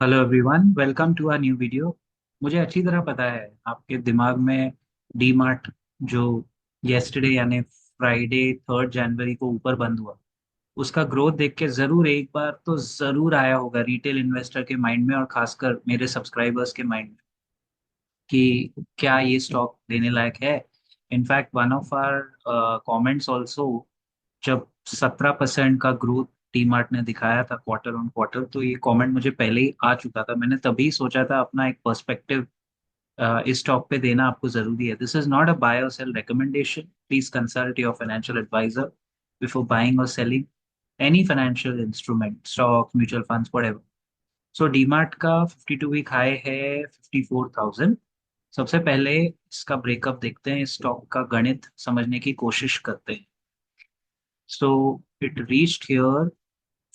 Hello everyone, welcome to a new video. मुझे अच्छी तरह पता है आपके दिमाग में डी मार्ट जो येस्टरडे यानी फ्राइडे 3 जनवरी को ऊपर बंद हुआ, उसका ग्रोथ देख के जरूर एक बार तो जरूर आया होगा रिटेल इन्वेस्टर के माइंड में और खासकर मेरे सब्सक्राइबर्स के माइंड में कि क्या ये स्टॉक लेने लायक है। In fact one of our comments also, जब 17% का ग्रोथ टी मार्ट ने दिखाया था क्वार्टर ऑन क्वार्टर, तो ये कमेंट मुझे पहले ही आ चुका था। मैंने तभी सोचा था अपना एक पर्सपेक्टिव इस स्टॉक पे देना आपको जरूरी है। This is not a buy और sell recommendation. Please consult your financial advisor before buying और selling any financial instrument, stock, mutual funds, whatever. So DMart का 52 वीक हाई है 54,000। सबसे पहले इसका ब्रेकअप देखते हैं, इस स्टॉक का गणित समझने की कोशिश करते हैं। So it reached here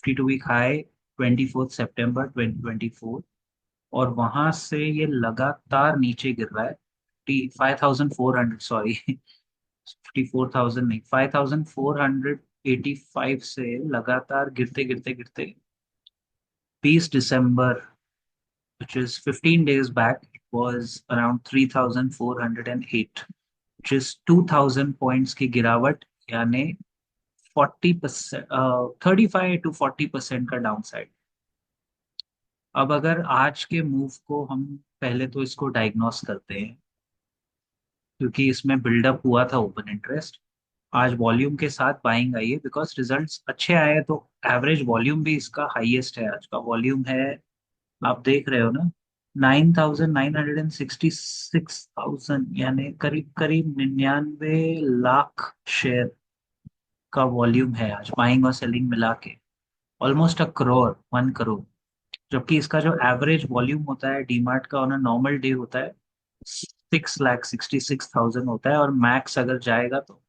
52 week high 24 सितंबर 2024, और वहां से ये लगातार नीचे गिर रहा है। 5400, सॉरी 54,000 नहीं, 5485 से लगातार गिरते गिरते गिरते 20 दिसंबर, which is 15 days back, it was around 3,408, which is 2,000 points की गिरावट, यानी 40%, 35 to 40% का डाउन साइड। अब अगर आज के मूव को हम पहले तो इसको डायग्नोस करते हैं, क्योंकि इसमें बिल्डअप हुआ था ओपन इंटरेस्ट। आज वॉल्यूम के साथ बाइंग आई है बिकॉज रिजल्ट्स अच्छे आए हैं, तो एवरेज वॉल्यूम भी इसका हाईएस्ट है। आज का वॉल्यूम है, आप देख रहे हो ना, 9,966,000, यानी करीब करीब 99 लाख शेयर का वॉल्यूम है आज, बाइंग और सेलिंग मिला के। ऑलमोस्ट अ करोड़, 1 करोड़। जबकि इसका जो एवरेज वॉल्यूम होता है डीमार्ट का ऑन अ नॉर्मल डे होता है 6,66,000 होता है, और मैक्स अगर जाएगा तो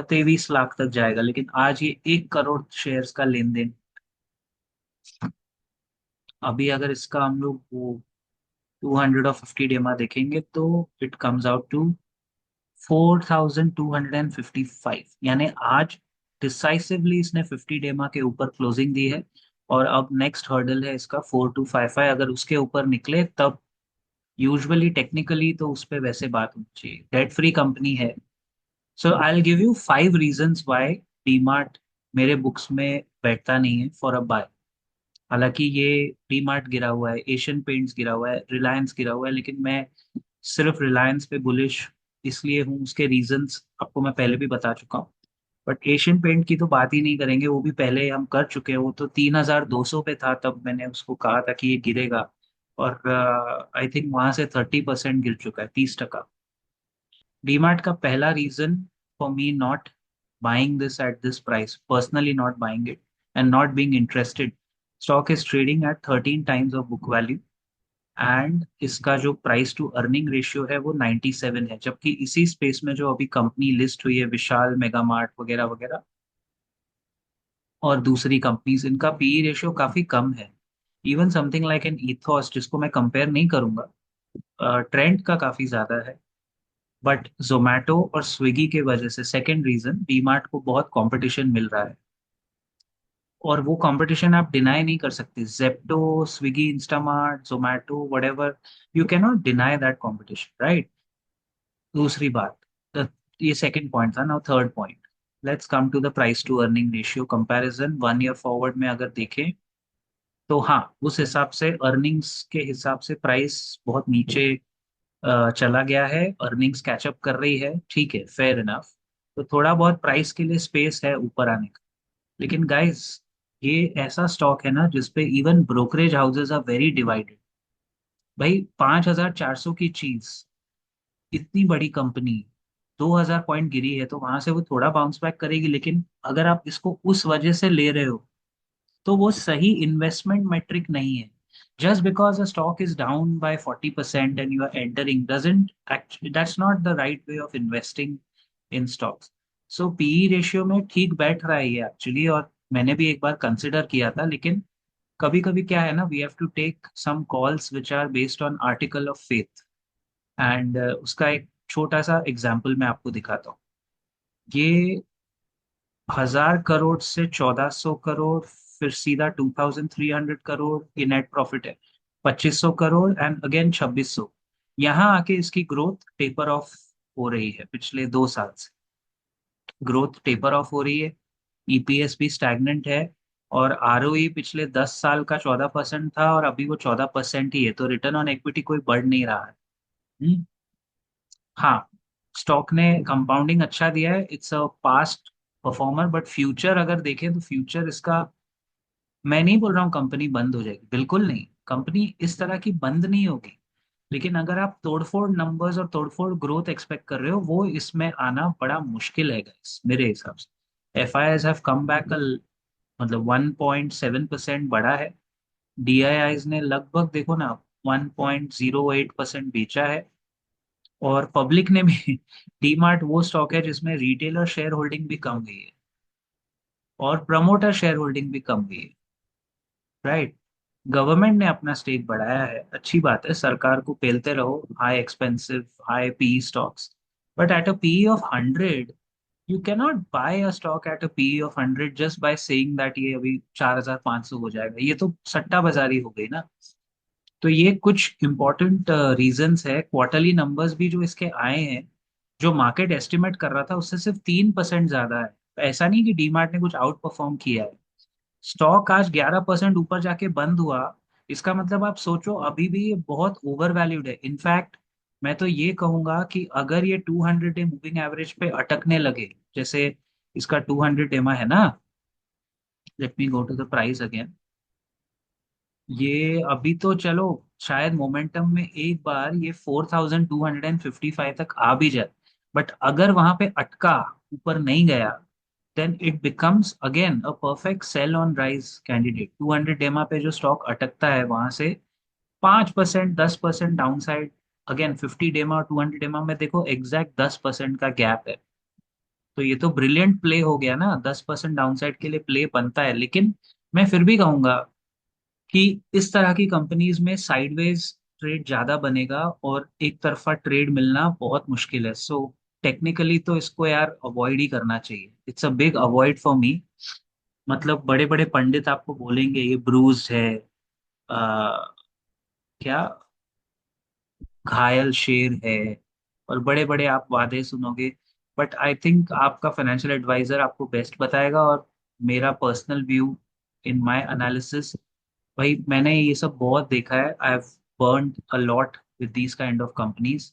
23 लाख तक जाएगा। लेकिन आज ये 1 करोड़ शेयर्स का लेन देन। अभी अगर इसका हम लोग वो 250 डेमा देखेंगे तो इट कम्स आउट टू 4,255, यानी आज डिसाइसिवली इसने 50 डेमा के ऊपर क्लोजिंग दी है। और अब नेक्स्ट हर्डल है इसका 4,255, अगर उसके ऊपर निकले तब यूजुअली टेक्निकली तो उस पे वैसे बात होनी चाहिए। डेट फ्री कंपनी है। So I will give you 5 reasons why DMart मेरे बुक्स में बैठता नहीं है फॉर अ बाय। हालांकि ये डीमार्ट गिरा हुआ है, एशियन पेंट्स गिरा हुआ है, रिलायंस गिरा हुआ है, लेकिन मैं सिर्फ रिलायंस पे बुलिश इसलिए हूँ, उसके रीजंस आपको मैं पहले भी बता चुका हूँ। बट एशियन पेंट की तो बात ही नहीं करेंगे, वो भी पहले हम कर चुके हैं। वो तो 3,200 पे था, तब मैंने उसको कहा था कि ये गिरेगा, और आई थिंक वहां से 30% गिर चुका है, 30%। डीमार्ट का पहला reason for me not buying this at this price, personally not buying it and not being interested, stock is trading at 13 times of book value, and इसका जो प्राइस टू अर्निंग रेशियो है वो 97 है। जबकि इसी स्पेस में जो अभी कंपनी लिस्ट हुई है, विशाल, मेगामार्ट वगैरह वगैरह और दूसरी कंपनीज, इनका पीई रेशियो काफी कम है। Even something like an ethos, जिसको मैं कंपेयर नहीं करूंगा, ट्रेंड का काफी ज्यादा है। बट जोमेटो और स्विगी के वजह से, सेकेंड रीजन, डीमार्ट को बहुत कंपटीशन मिल रहा है, और वो कंपटीशन आप डिनाई नहीं कर सकते। Zepto, Swiggy, Instamart, Zomato, whatever, you can not deny that competition, right. दूसरी बात, ये सेकंड पॉइंट था ना। Third point, let's come to the price to earning ratio comparison 1 year forward में अगर देखें, तो हाँ, उस हिसाब से अर्निंग्स के हिसाब से प्राइस बहुत नीचे चला गया है। अर्निंग्स कैचअप कर रही है, ठीक है, फेयर इनफ। तो थोड़ा बहुत प्राइस के लिए स्पेस है ऊपर आने का। लेकिन गाइस, ये ऐसा स्टॉक है ना जिसपे even brokerage houses are very divided. भाई 5,400 की चीज, इतनी बड़ी कंपनी, 2,000 पॉइंट गिरी है तो वहां से वो थोड़ा बाउंस बैक करेगी। लेकिन अगर आप इसको उस वजह से ले रहे हो तो वो सही इन्वेस्टमेंट मेट्रिक नहीं है। Just because a stock is down by 40% and you are entering doesn't actually, that's not the right way of investing in stocks. So PE ratio में ठीक बैठ रहा है ये एक्चुअली, और मैंने भी एक बार कंसिडर किया था। लेकिन कभी कभी क्या है ना, we have to take some calls which are based on article of faith. And उसका एक छोटा सा एग्जाम्पल मैं आपको दिखाता हूँ। ये 1,000 करोड़ से 1,400 करोड़, फिर सीधा 2300 करोड़ ये नेट प्रॉफिट है, 2500 करोड़ एंड अगेन 2600। यहाँ आके इसकी ग्रोथ टेपर ऑफ हो रही है पिछले 2 साल से, ग्रोथ टेपर ऑफ हो रही है, ईपीएस भी स्टैग्नेंट है, और आरओई पिछले 10 साल का 14% था और अभी वो 14% ही है, तो रिटर्न ऑन इक्विटी कोई बढ़ नहीं रहा है। हम्म, हाँ, स्टॉक ने कंपाउंडिंग अच्छा दिया है, it's a past performer, but future अगर देखें तो फ्यूचर इसका, मैं नहीं बोल रहा हूँ कंपनी बंद हो जाएगी, बिल्कुल नहीं, कंपनी इस तरह की बंद नहीं होगी, लेकिन अगर आप तोड़फोड़ नंबर्स और तोड़फोड़ ग्रोथ एक्सपेक्ट कर रहे हो, वो इसमें आना बड़ा मुश्किल है गाइस मेरे हिसाब से। F I have come back, मतलब 1.7% बढ़ा है, डी आई आईज ने लगभग देखो ना 1.08% बेचा है, और पब्लिक ने भी डीमार्ट वो स्टॉक है जिसमें रिटेलर शेयर होल्डिंग भी कम हुई है और प्रमोटर शेयर होल्डिंग भी कम हुई है, राइट। गवर्नमेंट ने अपना स्टेक बढ़ाया है, अच्छी बात है, सरकार को पेलते रहो high expensive high P stocks, but at a P of 100 you can not buy a stock at a P of 100 just by saying that ये अभी 4500 हो जाएगा, ये तो सट्टाबाजारी हो गई ना। तो ये कुछ इंपॉर्टेंट रीजंस है, क्वार्टरली नंबर्स भी जो इसके आए हैं, जो मार्केट एस्टिमेट कर रहा था उससे सिर्फ 3% ज्यादा है, तो ऐसा नहीं कि डीमार्ट ने कुछ आउट परफॉर्म किया है। स्टॉक आज 11% ऊपर जाके बंद हुआ, इसका मतलब आप सोचो अभी भी ये बहुत ओवर वैल्यूड है। इनफैक्ट मैं तो ये कहूंगा कि अगर ये 200 डे मूविंग एवरेज पे अटकने लगे, जैसे इसका 200 एमा है ना, let me go to the price again, ये अभी तो चलो शायद मोमेंटम में एक बार ये 4255 तक आ भी जाए, बट अगर वहां पे अटका, ऊपर नहीं गया, then it becomes again a perfect sell on rise candidate. 200 DMA पे जो स्टॉक अटकता है वहां से 5%, 10% डाउन साइड, अगेन 50 डेमा और 200 डेमा में देखो एग्जैक्ट 10% का गैप है, तो ये तो ब्रिलियंट प्ले हो गया ना, 10% डाउन साइड के लिए प्ले बनता है, लेकिन मैं फिर भी कहूंगा कि इस तरह की कंपनीज में साइडवेज ट्रेड ज्यादा बनेगा और एक तरफा ट्रेड मिलना बहुत मुश्किल है, सो टेक्निकली तो इसको यार अवॉइड ही करना चाहिए, it's a big avoid for me. मतलब बड़े बड़े पंडित आपको बोलेंगे ये ब्रूज है, क्या घायल शेर है, और बड़े बड़े आप वादे सुनोगे, बट आई थिंक आपका फाइनेंशियल एडवाइजर आपको बेस्ट बताएगा, और मेरा personal view in my analysis, भाई मैंने ये सब बहुत देखा है, I have burned a lot with these kind of companies,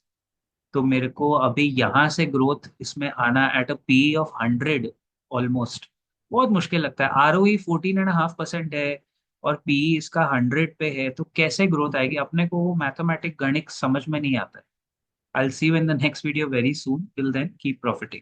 तो मेरे को अभी यहाँ से ग्रोथ इसमें आना eight a P of 100 almost बहुत मुश्किल लगता है। आर ओ ई 14.5% है और पीई इसका 100 पे है, तो कैसे ग्रोथ आएगी, अपने को वो मैथमेटिक गणित समझ में नहीं आता है। I will see you in the next video very soon, till then keep profiting.